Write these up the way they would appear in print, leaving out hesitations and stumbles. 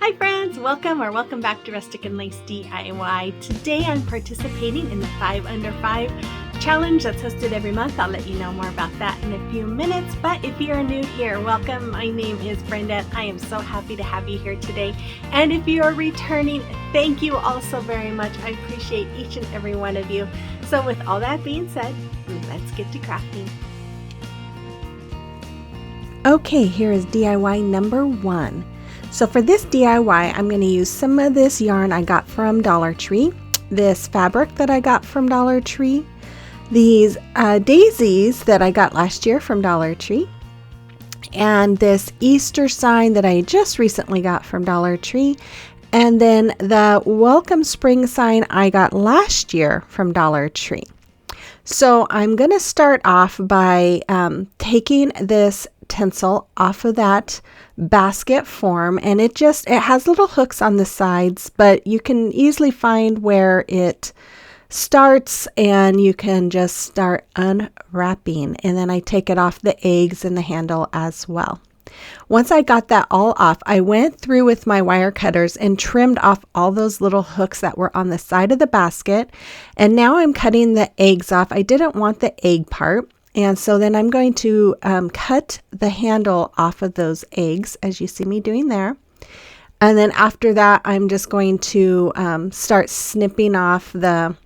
Hi friends, welcome back to Rustic and Lace DIY. Today I'm participating in the 5 Under 5 challenge that's hosted every month. I'll let you know more about that in a few minutes, but if you are new here, welcome. My name is Brenda. I am so happy to have you here today. And if you are returning, thank you all so very much. I appreciate each and every one of you. So with all that being said, let's get to crafting. Okay, here is DIY number 1. So for this DIY, I'm going to use some of this yarn I got from Dollar Tree, this fabric that I got from Dollar Tree, these daisies that I got last year from Dollar Tree, and this Easter sign that I just recently got from Dollar Tree, and then the welcome spring sign I got last year from Dollar Tree. So I'm going to start off by taking this tinsel off of that basket form, and it has little hooks on the sides, but you can easily find where it starts and you can just start unwrapping, and then I take it off the eggs and the handle as well. Once I got that all off, I went through with my wire cutters and trimmed off all those little hooks that were on the side of the basket, and now I'm cutting the eggs off. I didn't want the egg part, and so then I'm going to cut the handle off of those eggs, as you see me doing there. And then after that, I'm just going to start snipping off the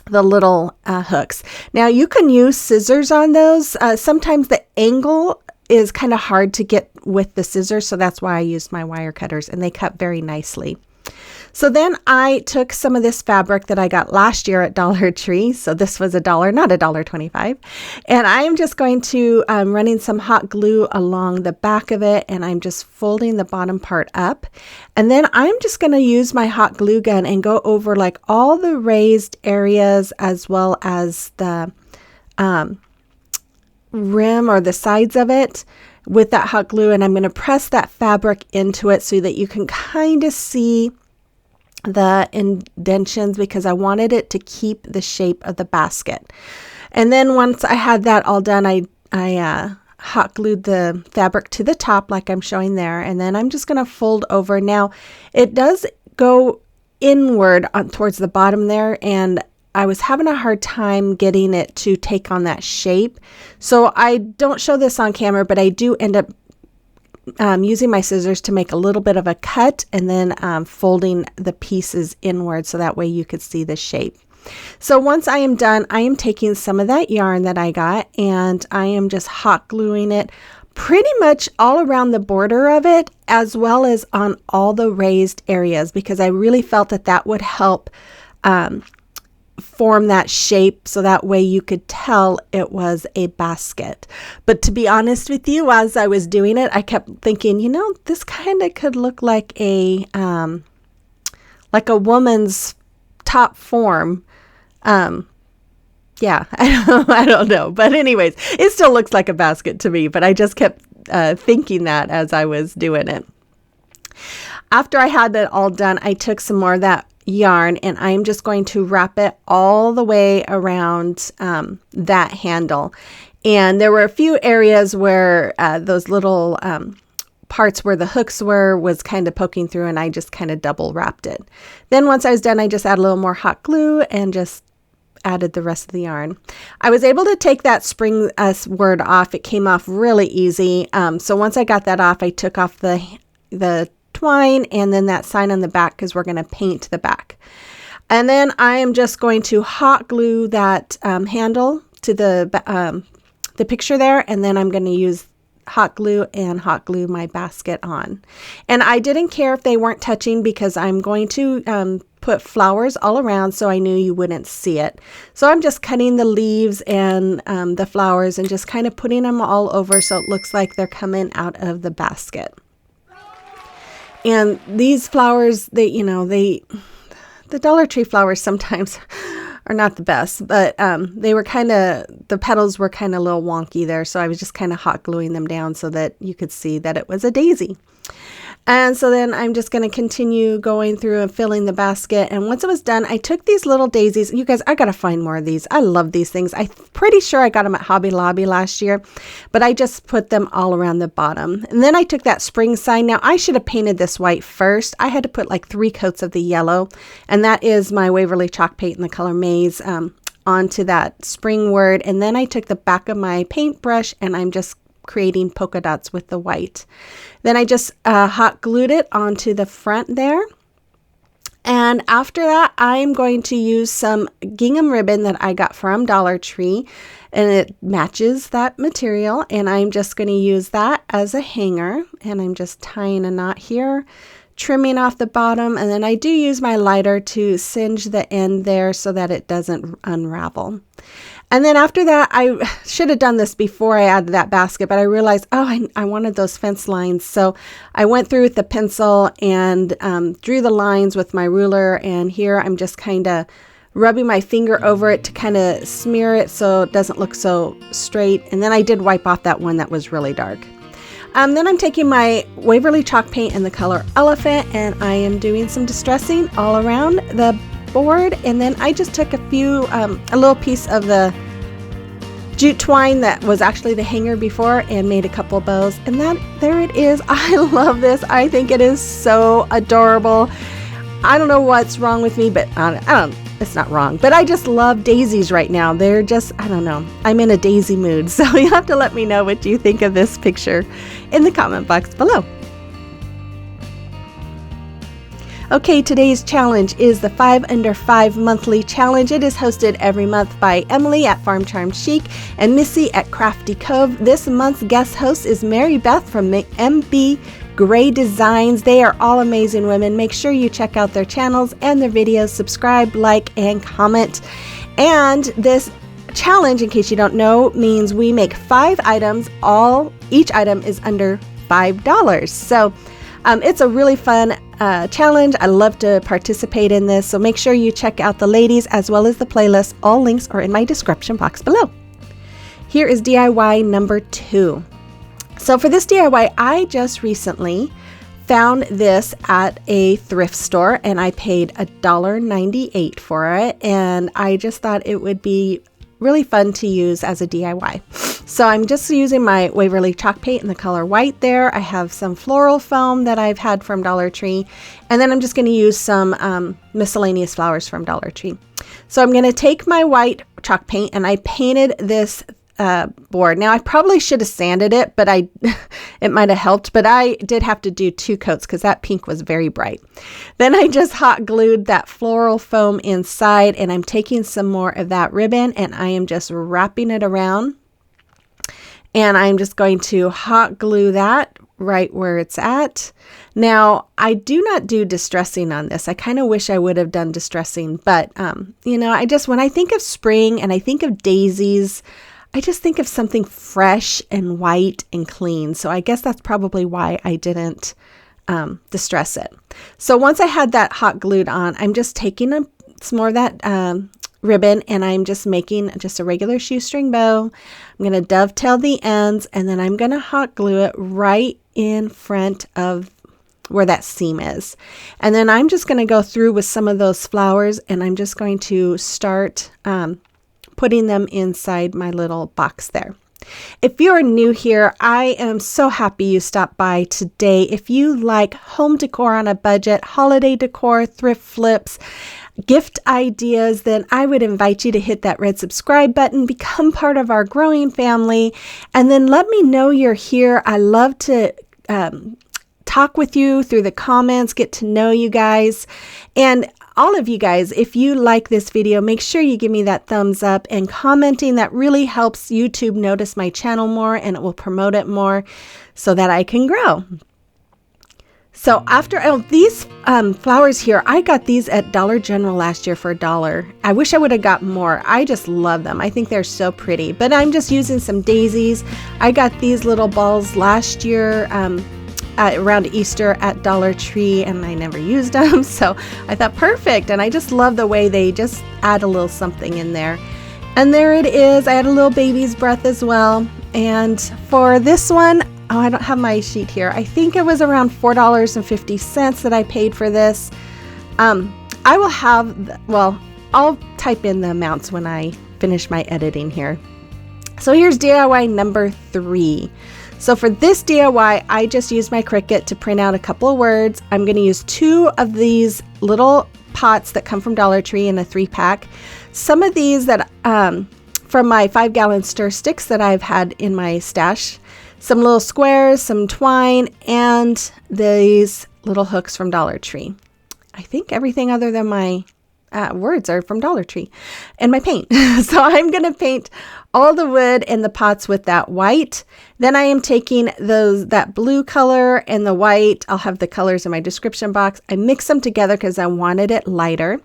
little hooks. Now you can use scissors on those. Sometimes the angle is kind of hard to get with the scissors, so that's why I used my wire cutters, and they cut very nicely. So then I took some of this fabric that I got last year at Dollar Tree. So this was $1, not $1.25. And I am just going to running some hot glue along the back of it, and I'm just folding the bottom part up. And then I'm just going to use my hot glue gun and go over like all the raised areas as well as the rim or the sides of it with that hot glue. And I'm going to press that fabric into it so that you can kind of see the indentions, because I wanted it to keep the shape of the basket. And then once I had that all done, I hot glued the fabric to the top like I'm showing there, and then I'm just going to fold over. Now it does go inward towards the bottom there, and I was having a hard time getting it to take on that shape. So I don't show this on camera, but I do end up using my scissors to make a little bit of a cut, and then folding the pieces inward so that way you could see the shape. So once I am done, I am taking some of that yarn that I got, and I am just hot gluing it pretty much all around the border of it, as well as on all the raised areas, because I really felt that that would help form that shape, so that way you could tell it was a basket. But to be honest with you, as I was doing it, I kept thinking, this kind of could look like a woman's top form. Yeah, I don't know. But anyways, it still looks like a basket to me, but I just kept thinking that as I was doing it. After I had that all done, I took some more of that yarn, and I'm just going to wrap it all the way around that handle. And there were a few areas where those little parts where the hooks was kind of poking through, and I just kind of double wrapped it. Then once I was done, I just added a little more hot glue and just added the rest of the yarn. I was able to take that spring word off. It came off really easy. So once I got that off, I took off the twine and then that sign on the back, because we're going to paint the back. And then I am just going to hot glue that handle to the picture there, and then I'm going to use hot glue my basket on. And I didn't care if they weren't touching, because I'm going to put flowers all around, so I knew you wouldn't see it. So I'm just cutting the leaves and the flowers and just kind of putting them all over so it looks like they're coming out of the basket. And these flowers, the Dollar Tree flowers sometimes are not the best, but the petals were kind of a little wonky there. So I was just kind of hot gluing them down so that you could see that it was a daisy. And so then I'm just going to continue going through and filling the basket. And once it was done, I took these little daisies. You guys, I got to find more of these. I love these things. I'm pretty sure I got them at Hobby Lobby last year, but I just put them all around the bottom. And then I took that spring sign. Now I should have painted this white first. I had to put like 3 coats of the yellow, and that is my Waverly chalk paint in the color Maize onto that spring word. And then I took the back of my paintbrush and I'm just creating polka dots with the white. Then I just hot glued it onto the front there. And after that, I'm going to use some gingham ribbon that I got from Dollar Tree, and it matches that material. And I'm just going to use that as a hanger, and I'm just tying a knot here, trimming off the bottom, and then I do use my lighter to singe the end there so that it doesn't unravel. And then after that, I should have done this before I added that basket, but I realized, oh, I wanted those fence lines. So I went through with the pencil and drew the lines with my ruler. And here I'm just kind of rubbing my finger over it to kind of smear it so it doesn't look so straight. And then I did wipe off that one that was really dark. Then I'm taking my Waverly chalk paint in the color Elephant, and I am doing some distressing all around the board. And then I just took a little piece of the jute twine that was actually the hanger before and made a couple bows, and there it is. I love this. I think it is so adorable. I don't know what's wrong with me, but it's not wrong, but I just love daisies right now. They're just, I don't know, I'm in a daisy mood. So you have to let me know what you think of this picture in the comment box below. Okay, today's challenge is the 5 Under 5 monthly challenge. It is hosted every month by Emily at Farm Charm Chic and Missi at Crafty Cove. This month's guest host is Mary Beth from MB Designs. They are all amazing women. Make sure you check out their channels and their videos, subscribe, like, and comment. And this challenge, in case you don't know, means we make 5 items. Each item is under $5. So it's a really fun challenge. I love to participate in this, so make sure you check out the ladies as well as the playlist. All links are in my description box below. Here is DIY number 2. So for this DIY, I just recently found this at a thrift store, and I paid $1.98 for it, and I just thought it would be really fun to use as a DIY. So I'm just using my Waverly chalk paint in the color white there. I have some floral foam that I've had from Dollar Tree, and then I'm just going to use some miscellaneous flowers from Dollar Tree. So I'm going to take my white chalk paint, and I painted this board. Now I probably should have sanded it, but it might have helped, but I did have to do 2 coats because that pink was very bright. Then I just hot glued that floral foam inside, and I'm taking some more of that ribbon, and I am just wrapping it around, and I'm just going to hot glue that right where it's at. Now I do not do distressing on this. I kind of wish I would have done distressing, but you know, when I think of spring and I think of daisies, I just think of something fresh and white and clean. So I guess that's probably why I didn't distress it. So once I had that hot glued on, I'm just taking some more of that ribbon, and I'm just making just a regular shoestring bow. I'm going to dovetail the ends, and then I'm going to hot glue it right in front of where that seam is. And then I'm just going to go through with some of those flowers, and I'm just going to start putting them inside my little box there. If you're new here, I am so happy you stopped by today. If you like home decor on a budget, holiday decor, thrift flips, gift ideas, then I would invite you to hit that red subscribe button, become part of our growing family, and then let me know you're here. I love to talk with you through the comments, get to know you guys. And all of you guys, if you like this video, make sure you give me that thumbs up, and commenting, that really helps YouTube notice my channel more, and it will promote it more so that I can grow. So after these flowers here, I got these at Dollar General last year for $1. I wish I would have got more. I just love them. I think they're so pretty, but I'm just using some daisies. I got these little balls last year around Easter at Dollar Tree, and I never used them, so I thought perfect. And I just love the way they just add a little something in there. And there it is. I had a little baby's breath as well. And for this one, oh, I don't have my sheet here. I think it was around $4.50 that I paid for this. I will have, well, I'll type in the amounts when I finish my editing here. So here's DIY number 3. So for this DIY, I just used my Cricut to print out a couple of words. I'm going to use 2 of these little pots that come from Dollar Tree in a 3-pack. Some of these that from my 5-gallon stir sticks that I've had in my stash. Some little squares, some twine, and these little hooks from Dollar Tree. I think everything other than my words are from Dollar Tree, and my paint. So I'm going to paint all the wood and the pots with that white. Then I am taking that blue color and the white. I'll have the colors in my description box. I mix them together because I wanted it lighter.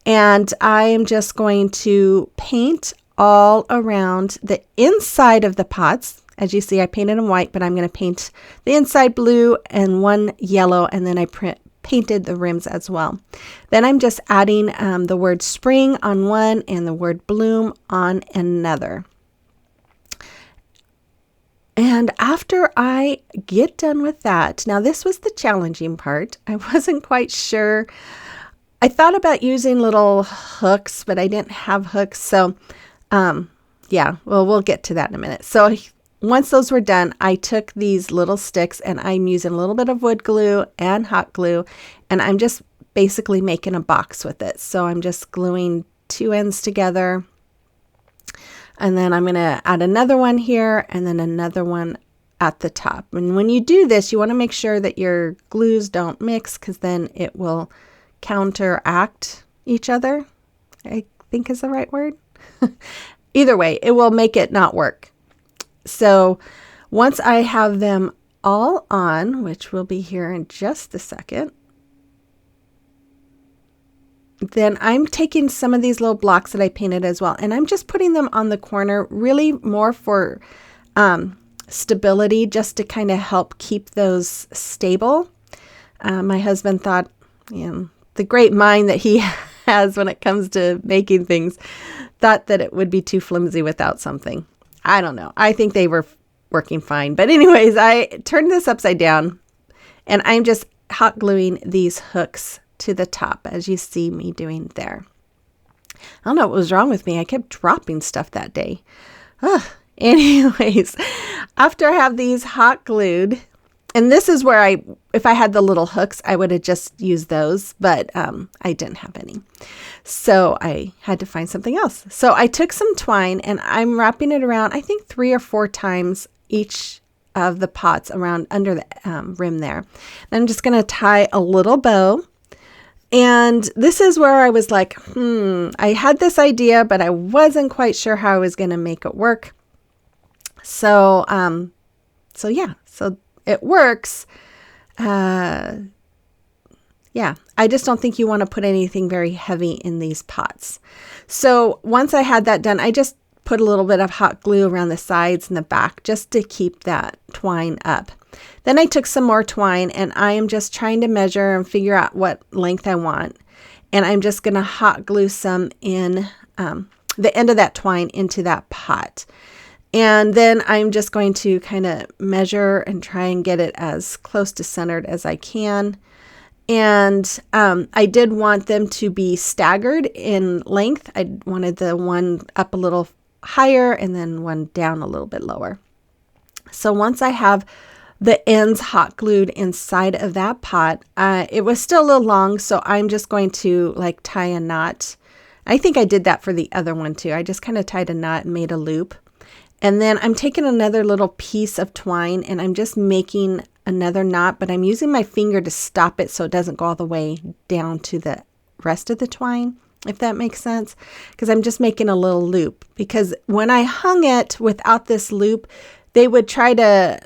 And I am just going to paint all around the inside of the pots. As you see, I painted them white, but I'm going to paint the inside blue and one yellow, and then I painted the rims as well. Then I'm just adding the word spring on one and the word bloom on another. And after I get done with that, now this was the challenging part. I wasn't quite sure. I thought about using little hooks, but I didn't have hooks. So yeah, well, we'll get to that in a minute. So once those were done, I took these little sticks and I'm using a little bit of wood glue and hot glue, and I'm just basically making a box with it. So I'm just gluing 2 ends together, and then I'm going to add another one here and then another one at the top. And when you do this, you want to make sure that your glues don't mix, because then it will counteract each other, I think is the right word. Either way, it will make it not work. So once I have them all on, which will be here in just a second, then I'm taking some of these little blocks that I painted as well, and I'm just putting them on the corner, really more for stability, just to kind of help keep those stable. My husband thought, the great mind that he has when it comes to making things, thought that it would be too flimsy without something. I don't know. I think they were working fine. But anyways, I turned this upside down and I'm just hot gluing these hooks to the top, as you see me doing there. I don't know what was wrong with me. I kept dropping stuff that day. Anyways, after I have these hot glued, and this is where if I had the little hooks, I would have just used those, but I didn't have any. So I had to find something else. So I took some twine and I'm wrapping it around, I think 3 or 4 times each of the pots around under the rim there. And I'm just going to tie a little bow. And this is where I was like, I had this idea, but I wasn't quite sure how I was going to make it work. So yeah, so it works. Yeah, I just don't think you want to put anything very heavy in these pots. So once I had that done, I just put a little bit of hot glue around the sides and the back just to keep that twine up. Then I took some more twine and I am just trying to measure and figure out what length I want. And I'm just going to hot glue some in the end of that twine into that pot. And then I'm just going to kind of measure and try and get it as close to centered as I can. And I did want them to be staggered in length. I wanted the one up a little higher and then one down a little bit lower. So once I have the ends hot glued inside of that pot, it was still a little long, so I'm just going to like tie a knot. I think I did that for the other one too. I just kind of tied a knot and made a loop. And then I'm taking another little piece of twine and I'm just making another knot, but I'm using my finger to stop it so it doesn't go all the way down to the rest of the twine, if that makes sense, because I'm just making a little loop. Because when I hung it without this loop, they would try to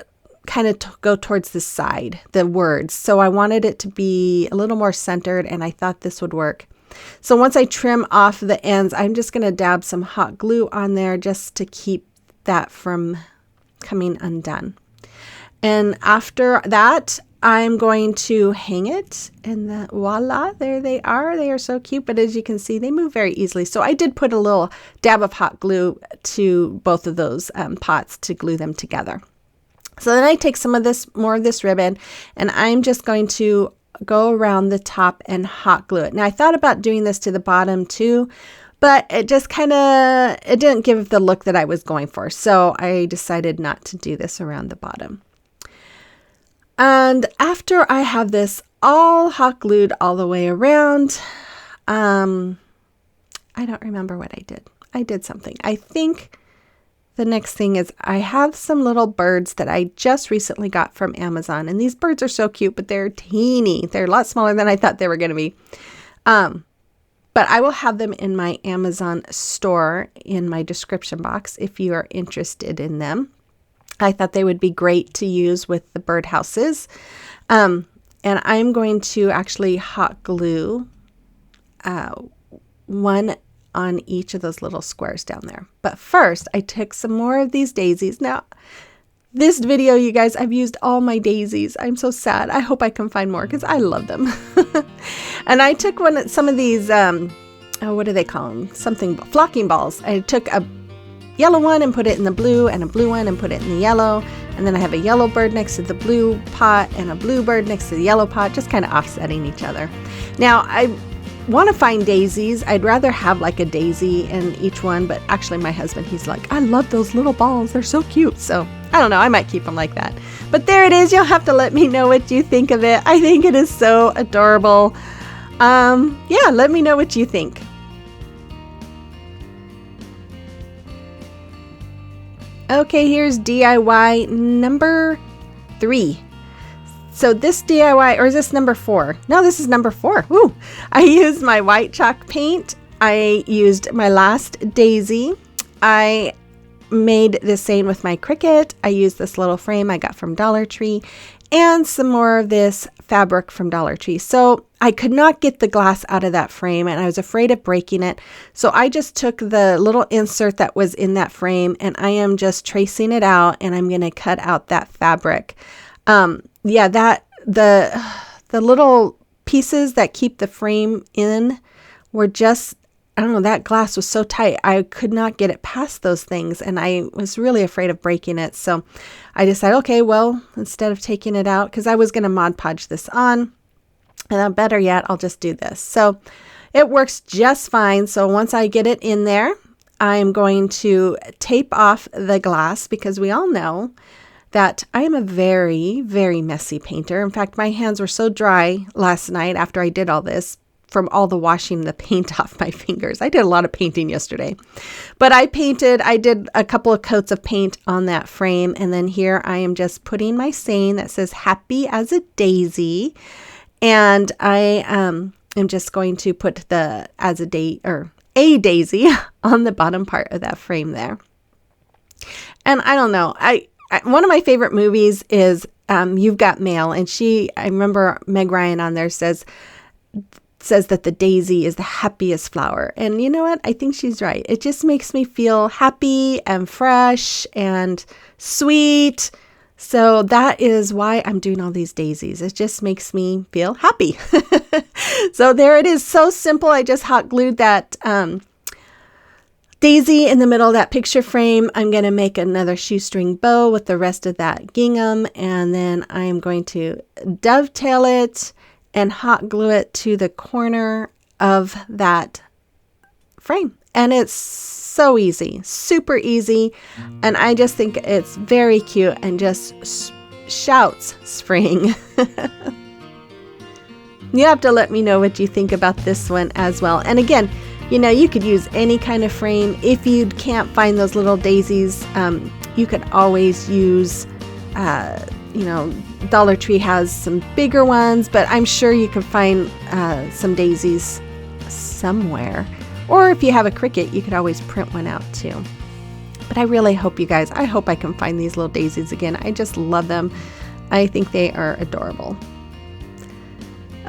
kind of go towards the side, the words. So I wanted it to be a little more centered, and I thought this would work. So once I trim off the ends, I'm just going to dab some hot glue on there just to keep that from coming undone. And after that, I'm going to hang it, and voila, there they are. They are so cute, but as you can see, they move very easily. So I did put a little dab of hot glue to both of those pots to glue them together. So then I take some of this, more of this ribbon, and I'm just going to go around the top and hot glue it. Now I thought about doing this to the bottom too, but it just it didn't give the look that I was going for. So I decided not to do this around the bottom. And after I have this all hot glued all the way around, I don't remember what I did. I did something. I think the next thing is I have some little birds that I just recently got from Amazon. And these birds are so cute, but they're teeny. They're a lot smaller than I thought they were going to be. But I will have them in my Amazon store in my description box if you are interested in them. I thought they would be great to use with the birdhouses. And I'm going to actually hot glue one on each of those little squares down there. But first, I took some more of these daisies. Now, this video, you guys, I've used all my daisies. I'm so sad. I hope I can find more because I love them. And I took some of these, what do they call them? Something, flocking balls. I took a yellow one and put it in the blue, and a blue one and put it in the yellow. And then I have a yellow bird next to the blue pot and a blue bird next to the yellow pot, just kind of offsetting each other. Now, I want to find daisies. I'd rather have like a daisy in each one, but actually my husband, he's like, I love those little balls. They're so cute. So I don't know. I might keep them like that. But there it is. You'll have to let me know what you think of it. I think it is so adorable. Yeah, let me know what you think. Okay, here's DIY number 3. So this DIY, or is this number 4? No, this is number 4. Woo! I used my white chalk paint. I used my last daisy. I made the same with my Cricut. I used this little frame I got from Dollar Tree and some more of this fabric from Dollar Tree. So I could not get the glass out of that frame and I was afraid of breaking it. So I just took the little insert that was in that frame and I am just tracing it out and I'm going to cut out that fabric. Yeah, the little pieces that keep the frame in were just, I don't know, that glass was so tight. I could not get it past those things and I was really afraid of breaking it. So I decided, okay, well, instead of taking it out, because I was going to Mod Podge this on, and better yet, I'll just do this. So it works just fine. So once I get it in there, I'm going to tape off the glass because we all know that I am a very, very messy painter. In fact, my hands were so dry last night after I did all this from all the washing the paint off my fingers. I did a lot of painting yesterday, but I did a couple of coats of paint on that frame. And then here I am just putting my saying that says happy as a daisy. And I am just going to put the as a daisy on the bottom part of that frame there. And I don't know, one of my favorite movies is You've Got Mail, and I remember Meg Ryan on there says that the daisy is the happiest flower. And you know what? I think she's right. It just makes me feel happy and fresh and sweet. So that is why I'm doing all these daisies. It just makes me feel happy. So there it is. So simple. I just hot glued that daisy in the middle of that picture frame. I'm going to make another shoestring bow with the rest of that gingham. And then I'm going to dovetail it and hot glue it to the corner of that frame. And it's so easy, super easy. And I just think it's very cute and just shouts spring. You have to let me know what you think about this one as well. And again, you know, you could use any kind of frame. If you can't find those little daisies, you could always use, you know, Dollar Tree has some bigger ones, but I'm sure you can find some daisies somewhere. Or if you have a Cricut, you could always print one out too. But I really hope I hope I can find these little daisies again. I just love them. I think they are adorable.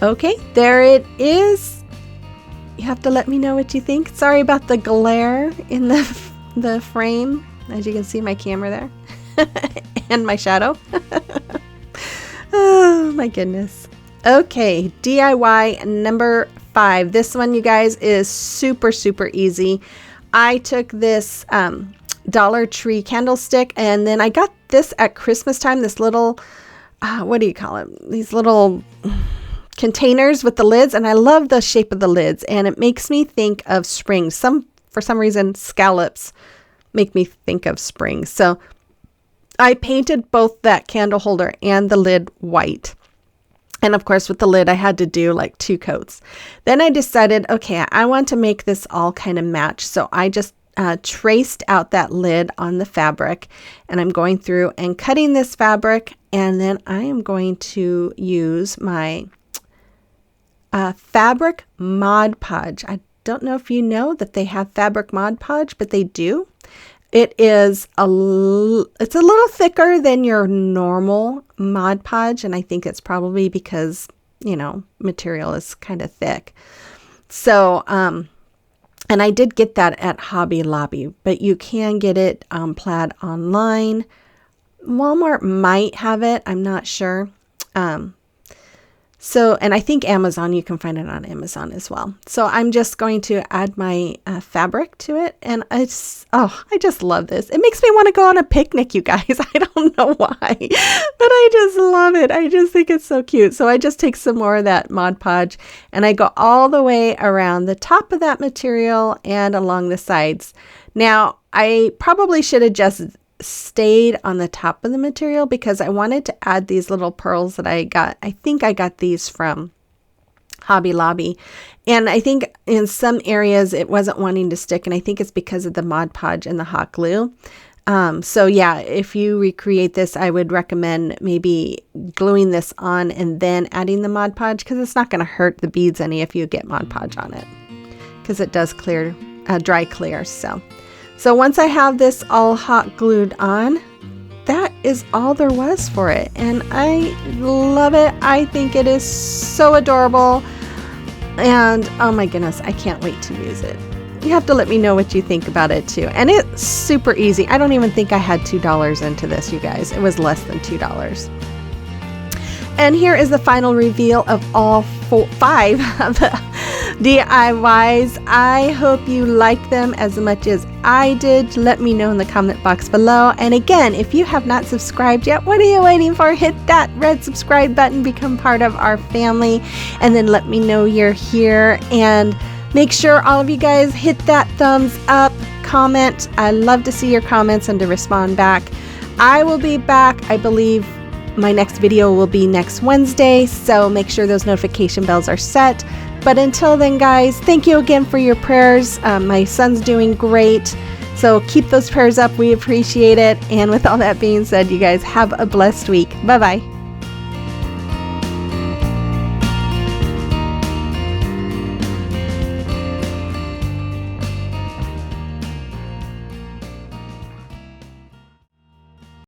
Okay, there it is. You have to let me know what you think. Sorry about the glare in the frame. As you can see, my camera there and my shadow. Oh my goodness. Okay, DIY number 5. This one, you guys, is super, super easy. I took this Dollar Tree candlestick, and then I got this at Christmas time, this little, what do you call it? These little containers with the lids, and I love the shape of the lids, and it makes me think of spring. For some reason, scallops make me think of spring. So I painted both that candle holder and the lid white. And of course, with the lid, I had to do like 2 coats. Then I decided, okay, I want to make this all kind of match. So I just traced out that lid on the fabric, and I'm going through and cutting this fabric. And then I am going to use my fabric Mod Podge. I don't know if you know that they have fabric Mod Podge, but they do. It is it's a little thicker than your normal Mod Podge, and I think it's probably because, you know, material is kind of thick. So, and I did get that at Hobby Lobby, but you can get it plaid online. Walmart might have it, I'm not sure. So, and I think Amazon, you can find it on Amazon as well. So I'm just going to add my fabric to it. And I just love this. It makes me want to go on a picnic, you guys. I don't know why, but I just love it. I just think it's so cute. So I just take some more of that Mod Podge and I go all the way around the top of that material and along the sides. Now, I probably should have just stayed on the top of the material because I wanted to add these little pearls that I got. I think I got these from Hobby Lobby, and I think in some areas it wasn't wanting to stick, and I think it's because of the Mod Podge and the hot glue. So yeah, if you recreate this, I would recommend maybe gluing this on and then adding the Mod Podge, because it's not going to hurt the beads any if you get Mod Podge on it, because it does clear, dry clear. So once I have this all hot glued on, that is all there was for it. And I love it. I think it is so adorable. And oh my goodness, I can't wait to use it. You have to let me know what you think about it too. And it's super easy. I don't even think I had $2 into this, you guys. It was less than $2. And here is the final reveal of all 5 of the DIYs. I hope you like them as much as I did. Let me know in the comment box below. And again, if you have not subscribed yet, what are you waiting for? Hit that red subscribe button, become part of our family, and then let me know you're here. And make sure all of you guys hit that thumbs up, comment. I love to see your comments and to respond back. I will be back, I believe. My next video will be next Wednesday, so make sure those notification bells are set. But until then, guys, thank you again for your prayers. My son's doing great, so keep those prayers up. We appreciate it. And with all that being said, you guys have a blessed week. Bye-bye.